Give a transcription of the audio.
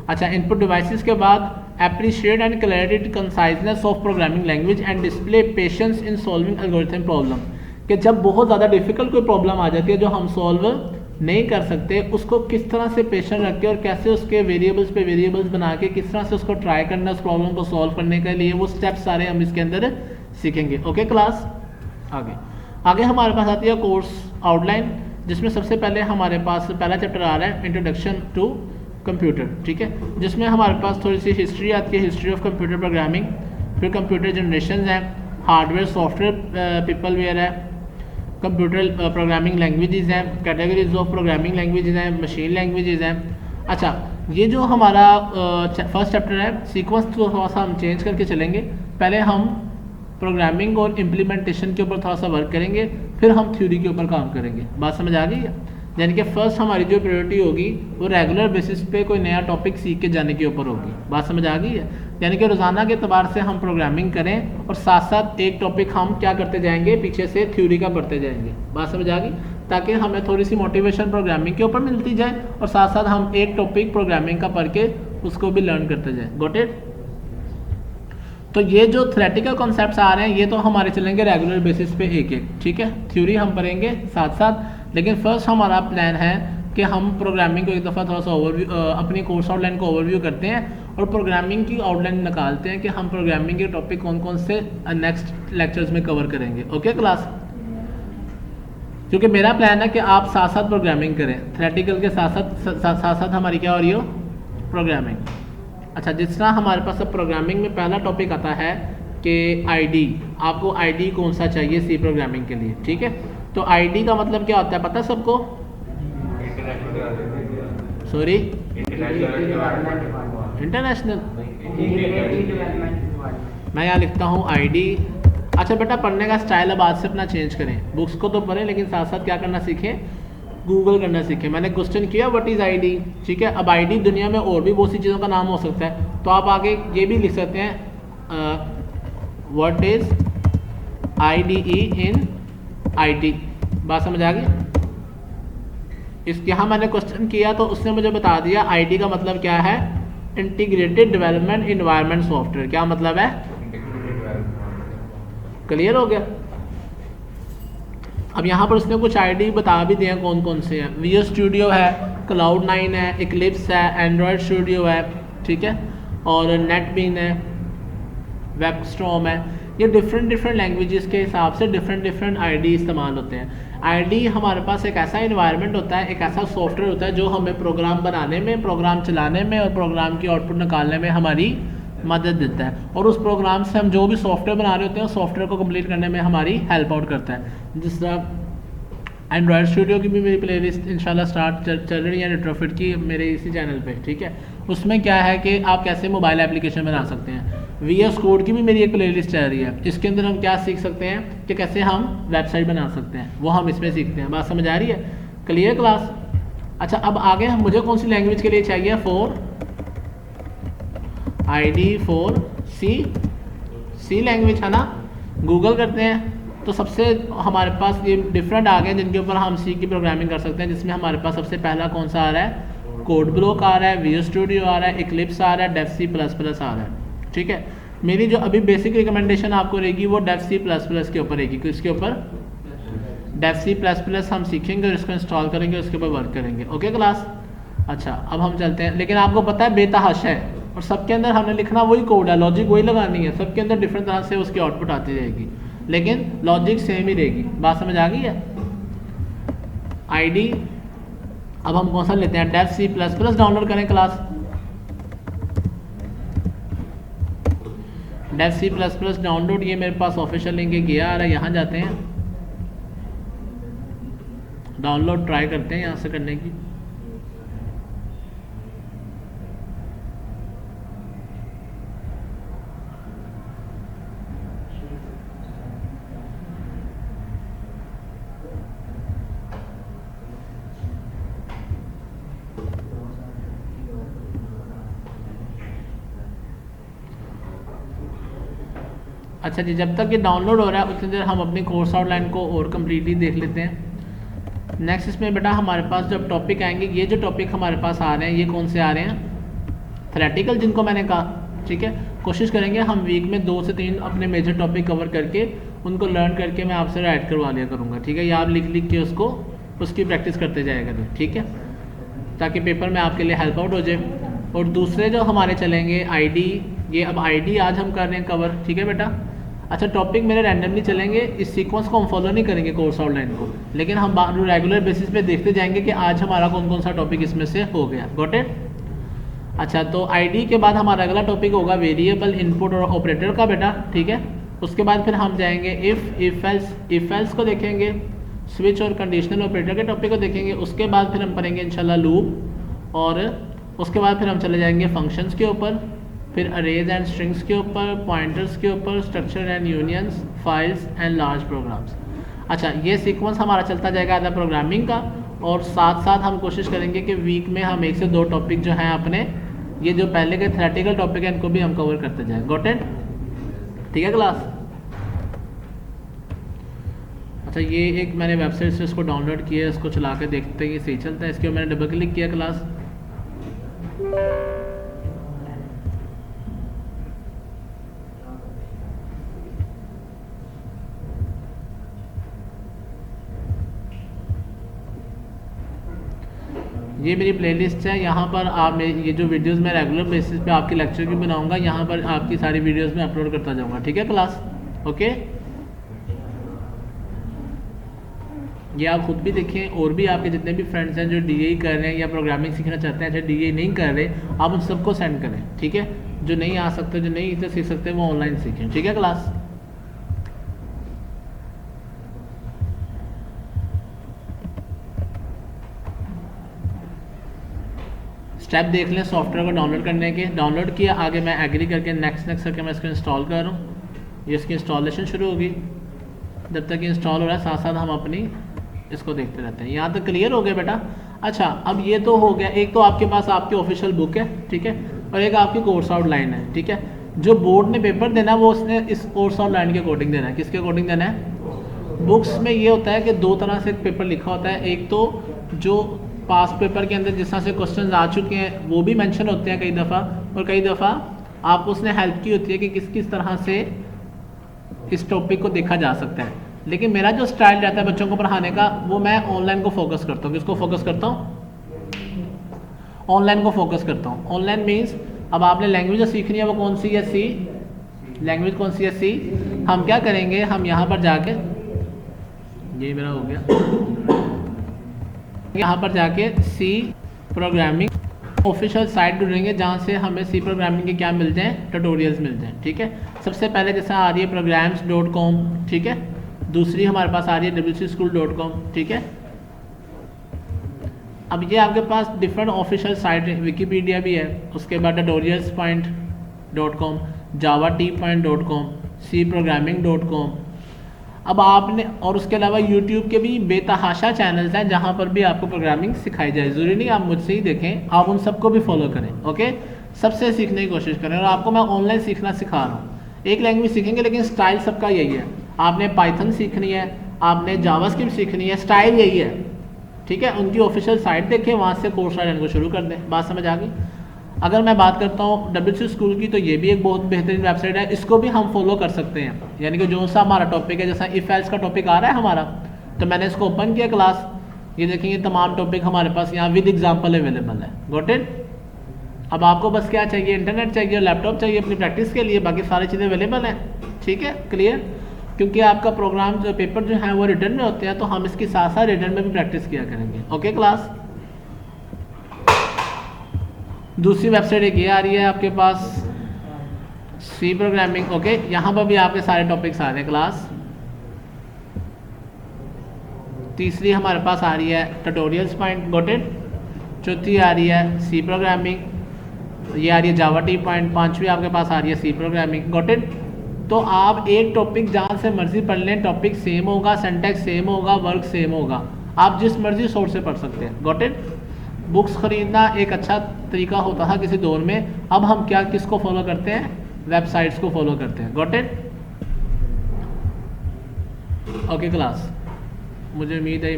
अच्छा, input devices के बाद appreciate and clarity conciseness of programming language and display patience in solving algorithm problem, कि जब बहुत ज़्यादा डिफिकल्ट कोई प्रॉब्लम आ जाती है जो हम सॉल्व नहीं कर सकते, उसको किस तरह से पेशेंस रख के और कैसे उसके वेरिएबल्स पे वेरिएबल्स बना के किस तरह से उसको ट्राई करना है उस प्रॉब्लम को सॉल्व करने के लिए, वो स्टेप्स सारे हम इसके अंदर सीखेंगे। ओके क्लास, आगे हमारे पास आती है कोर्स आउटलाइन, जिसमें सबसे पहले हमारे पास पहला चैप्टर आ रहा है इंट्रोडक्शन टू कंप्यूटर, ठीक है, जिसमें हमारे पास थोड़ी सी हिस्ट्री आती है, हिस्ट्री ऑफ कंप्यूटर प्रोग्रामिंग, फिर कंप्यूटर जनरेशन है, हार्डवेयर सॉफ्टवेयर पीपल वेयर है, कंप्यूटर प्रोग्रामिंग लैंग्वेजेस हैं, कैटेगरीज ऑफ प्रोग्रामिंग लैंग्वेजेस हैं, मशीन लैंग्वेजेस हैं। अच्छा, ये जो हमारा फर्स्ट चैप्टर है, सीक्वेंस तो थोड़ा सा हम चेंज करके चलेंगे, पहले हम प्रोग्रामिंग और इम्प्लीमेंटेशन के ऊपर थोड़ा सा वर्क करेंगे, फिर हम थ्योरी के ऊपर काम करेंगे। बात समझ आ गई है? यानी कि फर्स्ट हमारी जो प्रायोरिटी होगी वो रेगुलर बेसिस पे कोई नया टॉपिक सीख के जाने के ऊपर होगी। बात समझ आ गई है? यानी कि रोज़ाना के अतबार से हम प्रोग्रामिंग करें और साथ साथ एक टॉपिक हम क्या करते जाएंगे, पीछे से थ्योरी का पढ़ते जाएंगे। बात समझ आ गई? ताकि हमें थोड़ी सी मोटिवेशन प्रोग्रामिंग के ऊपर मिलती जाए और साथ साथ हम एक टॉपिक प्रोग्रामिंग का पढ़ के उसको भी लर्न करते जाएँ। Got it? तो ये जो थ्योरेटिकल कॉन्सेप्ट्स आ रहे हैं ये तो हमारे चलेंगे रेगुलर बेसिस पे एक एक, ठीक है, थ्योरी हम पढ़ेंगे साथ साथ। लेकिन फर्स्ट हमारा प्लान है कि हम प्रोग्रामिंग को एक दफ़ा थोड़ा सा ओवरव्यू, अपनी कोर्स आउटलाइन को ओवरव्यू करते हैं और प्रोग्रामिंग की आउटलाइन निकालते हैं कि हम प्रोग्रामिंग के टॉपिक कौन कौन से नेक्स्ट लेक्चर्स में कवर करेंगे। Okay class? क्योंकि मेरा प्लान है कि आप साथ साथ प्रोग्रामिंग करें, थ्योरेटिकल के साथ साथ हमारी क्या हो रही हो, प्रोग्रामिंग। अच्छा, जिस तरह हमारे पास अब प्रोग्रामिंग में पहला टॉपिक आता है कि आईडी, आपको आईडी कौन सा चाहिए सी प्रोग्रामिंग के लिए, ठीक है। तो आईडी का मतलब क्या होता है पता है सबको? Sorry, international. मैं यहाँ लिखता हूँ आईडी। अच्छा बेटा, पढ़ने का स्टाइल अब आज से अपना चेंज करें, बुक्स को तो पढ़ें लेकिन साथ साथ क्या करना सीखें, गूगल करना सीखें। मैंने क्वेश्चन किया व्हाट इज़ आईडी, ठीक है। अब आईडी दुनिया में और भी बहुत सी चीज़ों का नाम हो सकता है, तो आप आगे ये भी लिख सकते हैं what is IDE in IT। बात समझ आ गई? इस यहाँ मैंने क्वेश्चन किया तो उसने मुझे बता दिया आईडी का मतलब क्या है, इंटीग्रेटेड डेवलपमेंट इन्वायरमेंट सॉफ्टवेयर। क्या मतलब है? क्लियर हो गया? अब यहाँ पर उसने कुछ आईडी बता भी दिए कौन कौन से हैं। विजुअल स्टूडियो है, Cloud9 है, इक्लिप्स है, एंड्रॉयड स्टूडियो है, ठीक है, और नेटबीन है, वेबस्टॉर्म है। ये डिफरेंट लैंग्वेजेस के हिसाब से डिफरेंट आईडी इस्तेमाल होते हैं। आईडी हमारे पास एक ऐसा इन्वायरमेंट होता है, एक ऐसा सॉफ्टवेयर होता है जो हमें प्रोग्राम बनाने में, प्रोग्राम चलाने में और प्रोग्राम की आउटपुट निकालने में हमारी मदद देता है। और उस प्रोग्राम से हम जो भी सॉफ्टवेयर बना रहे होते हैं उस सॉफ्टवेयर को कंप्लीट करने में हमारी हेल्प आउट करता है। जिस तरह एंड्रॉयड स्टूडियो की भी मेरी प्लेलिस्ट इंशाल्लाह स्टार्ट चल रही है रिट्रोफिट की मेरे इसी चैनल पे, ठीक है। उसमें क्या है कि आप कैसे मोबाइल एप्लीकेशन बना सकते हैं। VS कोड की भी मेरी एक प्लेलिस्ट चल रही है, इसके अंदर हम क्या सीख सकते हैं कि कैसे हम वेबसाइट बना सकते हैं, वो हम इसमें सीखते हैं। बात समझ आ रही है? Clear class? अच्छा, अब आगे मुझे कौन सी लैंग्वेज के लिए चाहिए, ID फॉर सी लैंग्वेज है ना। गूगल करते हैं तो सबसे हमारे पास ये डिफरेंट आ गए जिनके ऊपर हम सी की प्रोग्रामिंग कर सकते हैं, जिसमें हमारे पास सबसे पहला कौन सा आ रहा है, कोड ब्लॉक आ रहा है, विजुअल स्टूडियो आ रहा है, इक्लिप्स आ रहा है, डेव C++ आ रहा है, ठीक है। मेरी जो अभी बेसिक रिकमेंडेशन आपको रहेगी वो डेव C++ के ऊपर रहेगी। किसके ऊपर? डेव C++ हम सीखेंगे और इसको इंस्टॉल करेंगे, उसके ऊपर वर्क करेंगे। Okay class? अच्छा, अब हम चलते हैं। लेकिन आपको पता है बेतहाशा है और सबके अंदर हमने लिखना वही कोड है, लॉजिक वही लगानी है, सबके अंदर डिफरेंट तरह से उसकी आउटपुट आती रहेगी लेकिन लॉजिक सेम ही रहेगी। बात समझ आ गई है? आईडी अब हम कौन सा लेते हैं, डेव C++ डाउनलोड करें क्लास। डेव C++ डाउनलोड, ये मेरे पास ऑफिशियल लिंक गया आ रहा है, यहाँ जाते हैं, डाउनलोड ट्राई करते हैं यहाँ से करने की। अच्छा जी, जब तक ये डाउनलोड हो रहा है उतनी देर हम अपनी कोर्स आउटलाइन को और कम्प्लीटली देख लेते हैं। नेक्स्ट इसमें बेटा हमारे पास जब टॉपिक आएंगे, ये जो टॉपिक हमारे पास आ रहे हैं ये कौन से आ रहे हैं, थ्योरेटिकल जिनको मैंने कहा, ठीक है, कोशिश करेंगे हम वीक में 2 से 3 अपने मेजर टॉपिक कवर करके उनको लर्न करके मैं आपसे राइट करवा लिया करूँगा, ठीक है, या आप लिख लिख के उसकी प्रैक्टिस करते जाया करें, ठीक है, ताकि पेपर में आपके लिए हेल्प आउट हो जाए। और दूसरे जो हमारे चलेंगे आईडी, ये अब आईडी आज हम कर रहे हैं कवर, ठीक है बेटा। अच्छा, टॉपिक मेरे रैंडमली चलेंगे, इस सीक्वेंस को हम फॉलो नहीं करेंगे कोर्स आउटलाइन को, लेकिन हम रेगुलर बेसिस पे देखते जाएंगे कि आज हमारा कौन कौन सा टॉपिक इसमें से हो गया। Got it? अच्छा, तो आईडी के बाद हमारा अगला टॉपिक होगा वेरिएबल इनपुट और ऑपरेटर का बेटा, ठीक है। उसके बाद फिर हम जाएंगे इफ एल्स को देखेंगे, स्विच और कंडीशनल ऑपरेटर के टॉपिक को देखेंगे। उसके बाद फिर हम पढ़ेंगे इंशाल्लाह लूप, और उसके बाद फिर हम चले जाएंगे फंक्शंस के ऊपर, फिर अरेज एंड स्ट्रिंग्स के ऊपर, पॉइंटर्स के ऊपर, structure and unions, files and large programs. अच्छा, ये सीक्वेंस हमारा चलता जाएगा एज प्रोग्रामिंग का, और साथ साथ हम कोशिश करेंगे कि वीक में हम 1 से 2 टॉपिक जो हैं अपने, ये जो पहले के थ्योरेटिकल टॉपिक है इनको भी हम कवर करते जाएं। Got it? ठीक है क्लास? अच्छा, ये एक मैंने वेबसाइट से इसको डाउनलोड किया है, इसको चला के देखते हैं ये सही चलता है। इसके ऊपर मैंने डबल क्लिक किया क्लास, ये मेरी प्लेलिस्ट है। यहाँ पर आप ये जो वीडियोस मैं रेगुलर बेसिस पे आपके लेक्चर की बनाऊंगा, यहाँ पर आपकी सारी वीडियोस में अपलोड करता जाऊँगा, ठीक है क्लास? ओके, ये आप खुद भी देखें, और भी आपके जितने भी फ्रेंड्स हैं जो डीए कर रहे हैं या प्रोग्रामिंग सीखना चाहते हैं, अच्छा डीए नहीं कर रहे, आप उन सबको सेंड करें, ठीक है। जो नहीं आ सकते, जो नहीं इसे सीख सकते, वो ऑनलाइन सीखें, ठीक है क्लास? स्टेप देख लें सॉफ्टवेयर को डाउनलोड करने के। डाउनलोड किया, आगे मैं एग्री करके नेक्स्ट करके मैं इसको इंस्टॉल कर रहा हूँ। ये इसकी इंस्टॉलेशन शुरू होगी, जब तक इंस्टॉल हो रहा है साथ साथ हम अपनी इसको देखते रहते हैं। यहाँ तक क्लियर हो गया बेटा? अच्छा, अब ये तो हो गया, एक तो आपके पास आपकी ऑफिशियल बुक है, ठीक है, और एक आपकी कोर्स आउटलाइन है, ठीक है। जो बोर्ड ने पेपर देना है वो उसने इस कोर्स आउटलाइन के अकॉर्डिंग देना है। किसके अकॉर्डिंग देना है? बुक्स में ये होता है कि 2 तरह से पेपर लिखा होता है। एक तो जो पास पेपर के अंदर जिस तरह से क्वेश्चन आ चुके हैं वो भी मेंशन होते हैं कई दफ़ा, और कई दफ़ा आपको उसने हेल्प की होती है कि किस किस तरह से इस टॉपिक को देखा जा सकता है। लेकिन मेरा जो स्टाइल रहता है बच्चों को पढ़ाने का, वो मैं ऑनलाइन को फोकस करता हूँ। किसको फोकस करता हूँ? ऑनलाइन को फोकस करता हूँ। ऑनलाइन मीन्स अब आपने लैंग्वेज जो सीखनी है वो कौन सी है? सी। लैंग्वेज कौन सी है? सी। हम क्या करेंगे, हम यहाँ पर जाके, ये मेरा हो गया, यहाँ पर जाके सी प्रोग्रामिंग ऑफिशियल साइट ढूंढेंगे जहाँ से हमें सी प्रोग्रामिंग के क्या मिल जाएँ, ट्यूटोरियल्स मिल जाएँ, ठीक है। सबसे पहले जैसे आ रही है programs.com, ठीक है। दूसरी हमारे पास आ रही है wcschool.com, ठीक है। अब ये आपके पास डिफरेंट ऑफिशियल साइट है, विकीपीडिया भी है, उसके बाद tutorials.com, java.t.com, cprogramming.com। अब आपने, और उसके अलावा यूट्यूब के भी बेतहाशा चैनल्स हैं जहाँ पर भी आपको प्रोग्रामिंग सिखाई जाए। ज़रूरी नहीं आप मुझसे ही देखें, आप उन सबको भी फॉलो करें, ओके। सबसे सीखने की कोशिश करें, और आपको मैं ऑनलाइन सीखना सिखा रहा हूँ। एक लैंग्वेज सीखेंगे लेकिन स्टाइल सबका यही है। आपने पाइथन सीखनी है, आपने जावास्क्रिप्ट सीखनी है, स्टाइल यही है, ठीक है। उनकी ऑफिशियल साइट देखें, वहाँ से कोर्स को शुरू कर दें। बात समझ आ गई? अगर मैं बात करता हूँ WC स्कूल की, तो ये भी एक बहुत बेहतरीन वेबसाइट है, इसको भी हम फॉलो कर सकते हैं। यानी कि जो सा हमारा टॉपिक है, जैसा इफ एल्स का टॉपिक आ रहा है हमारा, तो मैंने इसको ओपन किया क्लास, ये देखेंगे तमाम टॉपिक हमारे पास यहाँ विद एग्जाम्पल अवेलेबल है। Got it? अब आपको बस क्या चाहिए? इंटरनेट चाहिए, लैपटॉप चाहिए अपनी प्रैक्टिस के लिए, बाकी सारी चीज़ें अवेलेबल हैं, ठीक है। क्लियर? क्योंकि आपका प्रोग्राम जो पेपर जो है वो रिटर्न में होते हैं, तो हम इसके साथ साथ रिटर्न में भी प्रैक्टिस किया करेंगे, ओके क्लास। दूसरी वेबसाइट एक ये आ रही है आपके पास, सी प्रोग्रामिंग, ओके। यहाँ पर भी आपके सारे टॉपिक्स आ रहे हैं क्लास। तीसरी हमारे पास आ रही है ट्यूटोरियल्स पॉइंट, गॉट इट। चौथी आ रही है सी प्रोग्रामिंग, ये आ रही है java.t. पांचवी आपके पास आ रही है सी प्रोग्रामिंग, गॉट इट। तो आप एक टॉपिक जहाँ से मर्जी पढ़ लें, टॉपिक सेम होगा, सिंटैक्स सेम होगा, वर्क सेम होगा, आप जिस मर्जी सोर्स से पढ़ सकते हैं, गॉट इट। बुक्स खरीदना एक अच्छा तरीका होता था किसी दौर में, अब हम क्या किसको फॉलो करते हैं? वेबसाइट्स को फॉलो करते हैं, गॉट इट। ओके क्लास, मुझे उम्मीद है